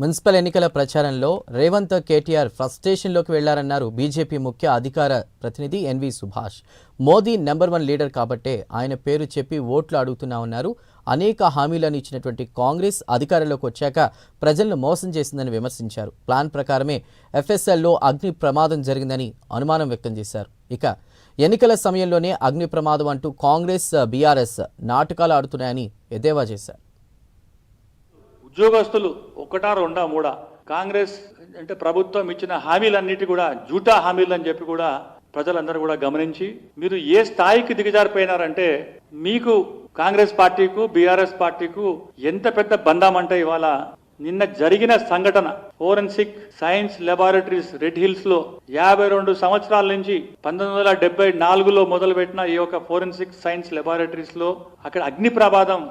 Municipal ఎన్నికల ప్రచారంలో రేవంత్ కేటీఆర్ ఫ్రస్ట్రేషన్లోకి వెళ్లారన్నారు బీజేపీ ముఖ్య అధికార ప్రతినిధి ఎన్వి సుభాష్. మోదీ నెంబర్ 1 లీడర్ కాబట్టే ఆయన పేరు చెప్పి ఓట్లు అడుగుతున్నామన్నారు. అనేక హామీలను ఇచ్చినటువంటి కాంగ్రెస్ అధికారంలోకి వచ్చాక ప్రజలను మోసం చేసిందని విమర్శించారు. ప్లాన్ ప్రకారమే ఎఫ్ఎస్ఎల్లో అగ్ని ప్రమాదం జరిగిందని అనుమానం వ్యక్తం చేశారు. ఇక ఎన్నికల సమయంలోనే అగ్ని ప్రమాదం అంటూ కాంగ్రెస్ బీఆర్ఎస్ నాటకాలు ఆడుతున్నాయని ఎద్దేవా చేశారు. ఉద్యోగస్తులు ఒకటా రెండా మూడా కాంగ్రెస్ అంటే ప్రభుత్వం ఇచ్చిన హామీలన్నిటి కూడా జూటా హామీలు అని చెప్పి కూడా ప్రజలందరూ కూడా గమనించి మీరు ఏ స్థాయికి దిగజారిపోయినారంటే మీకు కాంగ్రెస్ పార్టీకు బీఆర్ఎస్ పార్టీకు ఎంత పెద్ద బంధం అంటే ఇవాళ నిన్న జరిగిన సంఘటన forensic science laboratories red hills లో 52 సంవత్సరాల నుంచి 1974లో మొదలుపెట్టిన ఈ యొక్క ఫోరెన్సిక్ సైన్స్ లాబొరేటరీస్ లో అక్కడ అగ్ని ప్రమాదం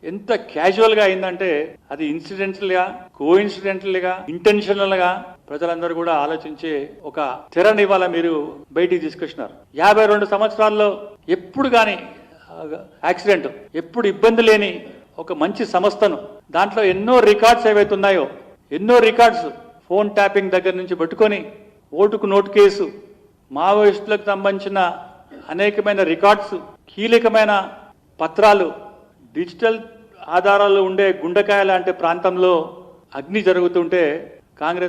ఎంత క్యాజువల్ గా అయిందంటే అది ఇన్సిడెంటల్ గా కోఇన్సిడెంటల్ గా ఇంటెన్షనల్ గా ప్రజలందరూ కూడా ఆలోచించే ఒక తెరని ఇవాళ మీరు బయటికి తీసుకొచ్చినారు. 52 సంవత్సరాల్లో ఎప్పుడు కానీ యాక్సిడెంట్ ఎప్పుడు ఇబ్బంది లేని ఒక మంచి సంస్థను దాంట్లో ఎన్నో రికార్డ్స్ ఏవైతే ఉన్నాయో ఎన్నో రికార్డ్స్ ఫోన్ ట్యాపింగ్ దగ్గర నుంచి పట్టుకొని ఓటుకు నోటు కేసు మావోయిస్టులకు సంబంధించిన అనేకమైన రికార్డ్స్ కీలకమైన పత్రాలు డిజిటల్ ఆధారాలు ఉండే గుండెకాయ లాంటి ప్రాంతంలో అగ్ని జరుగుతుంటే కాంగ్రెస్